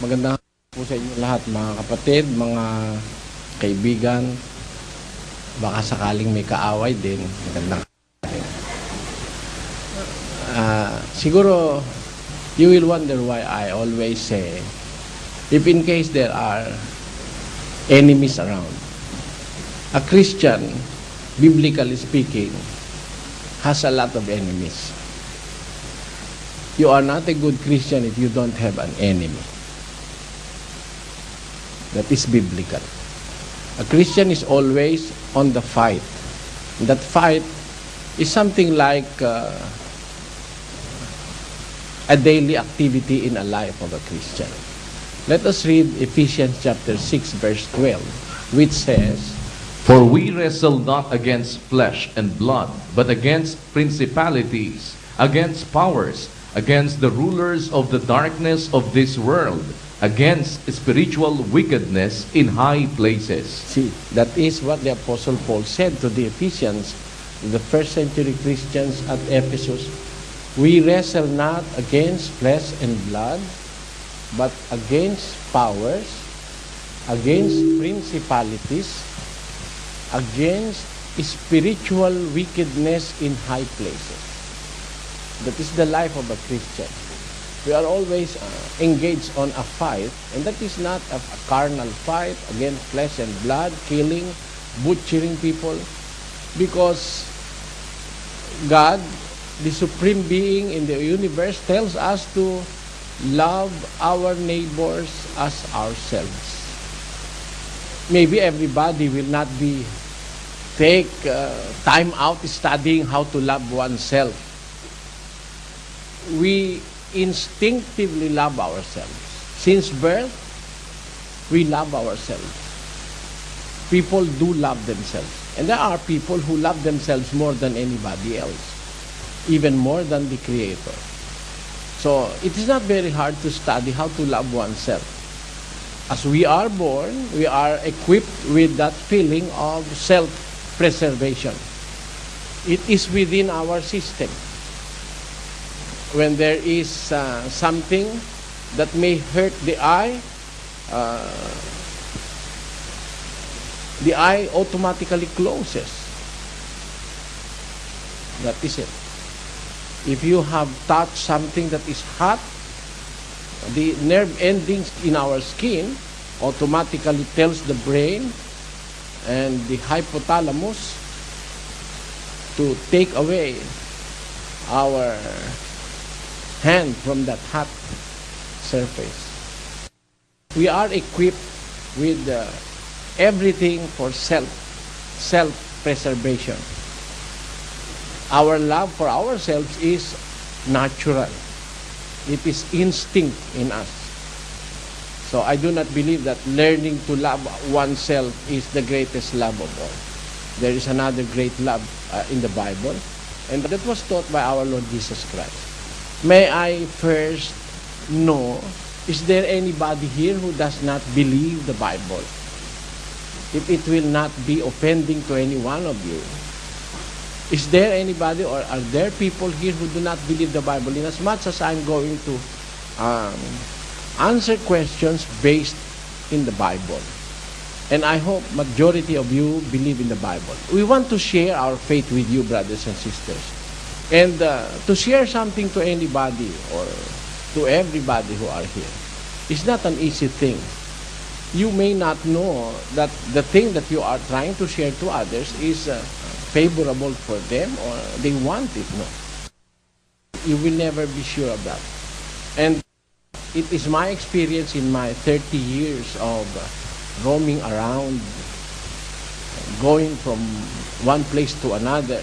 Magandang hapon po sa inyo lahat, mga kapatid, mga kaibigan. Baka sakaling may kaaway din. Magandang hapon. Siguro, you will wonder why I always say, if in case there are enemies around, a Christian, biblically speaking, has a lot of enemies. You are not a good Christian if you don't have an enemy. That is biblical. A Christian is always on the fight. That fight is something like a daily activity in a life of a Christian. Let us read Ephesians chapter 6 verse 12, which says, For we wrestle not against flesh and blood, but against principalities, against powers, against the rulers of the darkness of this world, against spiritual wickedness in high places. See, that is what the Apostle Paul said to the Ephesians, the first century Christians at Ephesus. We wrestle not against flesh and blood, but against powers, against principalities, against spiritual wickedness in high places. That is the life of a Christian. We are always engaged on a fight, and that is not a carnal fight against flesh and blood, killing, butchering people, because God, the supreme being in the universe, tells us to love our neighbors as ourselves. Maybe everybody will not take time out studying how to love oneself. We instinctively love ourselves. Since birth, we love ourselves. People do love themselves. And there are people who love themselves more than anybody else, even more than the Creator. So, it is not very hard to study how to love oneself. As we are born, we are equipped with that feeling of self-preservation. It is within our system. When there is something that may hurt the eye automatically closes. That is it. If you have touched something that is hot, the nerve endings in our skin automatically tells the brain and the hypothalamus to take away our hand from that hot surface. We are equipped with everything for self-preservation. Our love for ourselves is natural. It is instinct in us. So I do not believe that learning to love oneself is the greatest love of all. There is another great love in the Bible, and that was taught by our Lord Jesus Christ. May I first know, is there anybody here who does not believe the Bible? If it will not be offending to any one of you, is there anybody, or are there people here who do not believe the Bible? In as much as I'm going to answer questions based in the Bible, and I hope majority of you believe in the Bible. We want to share our faith with you, brothers and sisters. And to share something to anybody or to everybody who are here is not an easy thing. You may not know that the thing that you are trying to share to others is favorable for them, or they want it. No. You will never be sure of that. And it is my experience in my 30 years of roaming around, going from one place to another,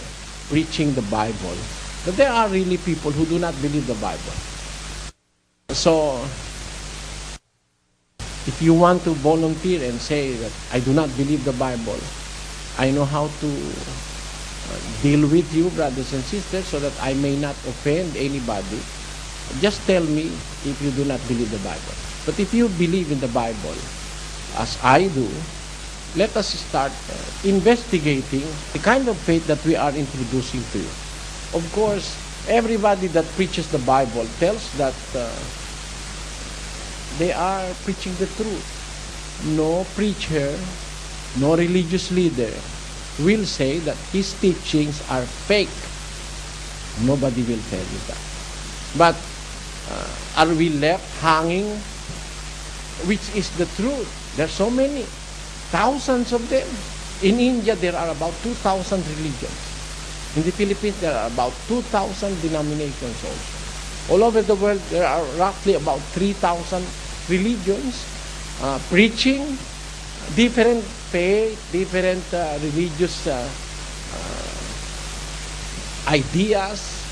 preaching the Bible, that there are really people who do not believe the Bible. So, if you want to volunteer and say that I do not believe the Bible, I know how to deal with you, brothers and sisters, so that I may not offend anybody. Just tell me if you do not believe the Bible. But if you believe in the Bible, as I do, let us start investigating the kind of faith that we are introducing to you. Of course, everybody that preaches the Bible tells that they are preaching the truth. No preacher, no religious leader will say that his teachings are fake. Nobody will tell you that. But are we left hanging? Which is the truth? There are so many, thousands of them. In India, there are about 2,000 religions. In the Philippines, there are about 2,000 denominations also. All over the world, there are roughly about 3,000 religions preaching different faith, different religious ideas,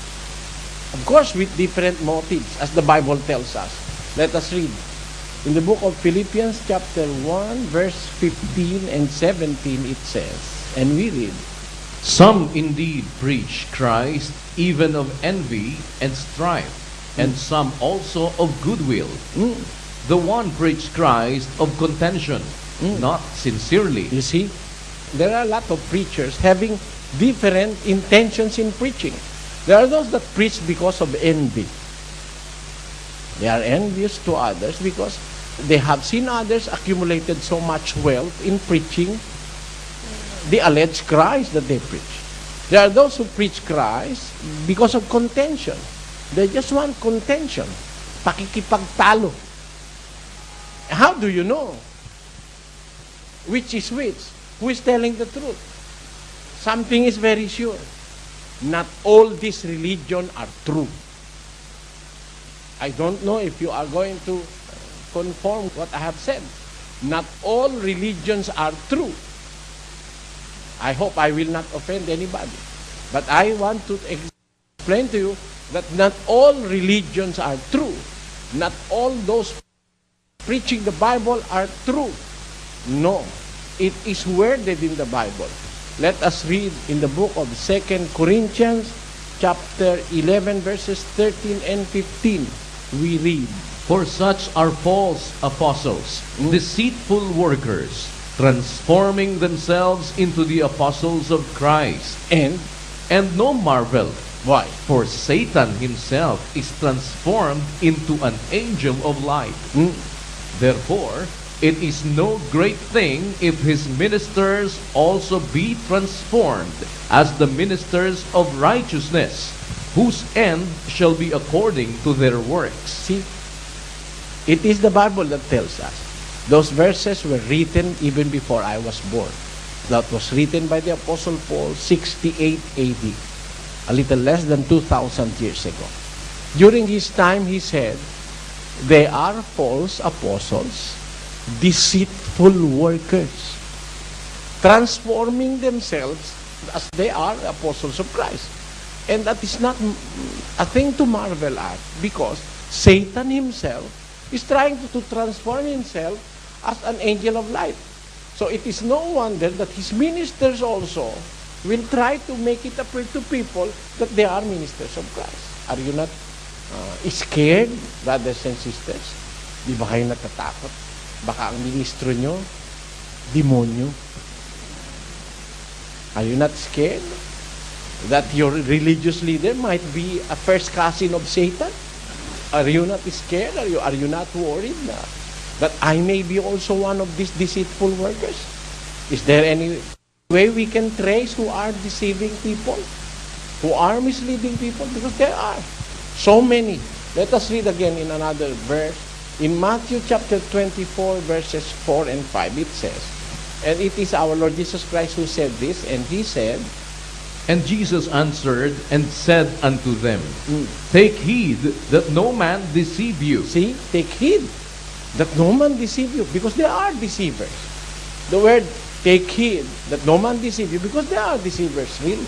of course with different motives, as the Bible tells us. Let us read. In the book of Philippians chapter 1, verse 15 and 17, it says, and we read, Some indeed preach Christ even of envy and strife, and some also of goodwill. The one preached Christ of contention, not sincerely. You see, there are a lot of preachers having different intentions in preaching. There are those that preach because of envy. They are envious to others because they have seen others accumulated so much wealth in preaching the alleged Christ that they preach. There are those who preach Christ because of contention. They just want contention. Pakikipagtalo. How do you know which is which? Who is telling the truth? Something is very sure. Not all these religions are true. I don't know if you are going to conform what I have said. Not all religions are true. I hope I will not offend anybody. But I want to explain to you that not all religions are true. Not all those preaching the Bible are true. No. It is worded in the Bible. Let us read in the book of 2 Corinthians chapter 11 verses 13 and 15. We read, For such are false apostles, deceitful workers, transforming themselves into the apostles of Christ. and And no marvel, why? for Satan himself is transformed into an angel of light. Therefore, it is no great thing if his ministers also be transformed as the ministers of righteousness, whose end shall be according to their works. See, it is the Bible that tells us. Those verses were written even before I was born. That was written by the Apostle Paul 68 AD, a little less than 2,000 years ago. During his time, he said, they are false apostles, deceitful workers, transforming themselves as they are apostles of Christ. And that is not a thing to marvel at, because Satan himself is trying to transform himself as an angel of light. So it is no wonder that his ministers also will try to make it appear to people that they are ministers of Christ. Are you not scared, brothers and sisters? Di ba kayo natatakot? Baka ang ministro nyo, demonyo. Are you not scared that your religious leader might be a first cousin of Satan? Are you not scared? Are you not worried that I may be also one of these deceitful workers? Is there any way we can trace who are deceiving people? Who are misleading people? Because there are so many. Let us read again in another verse. In Matthew chapter 24 verses 4 and 5 it says, and it is our Lord Jesus Christ who said this, and he said, And Jesus answered and said unto them, Take heed that no man deceive you. see, take heed that no man deceive you, because there are deceivers. The word take heed that no man deceive you, because there are deceivers really.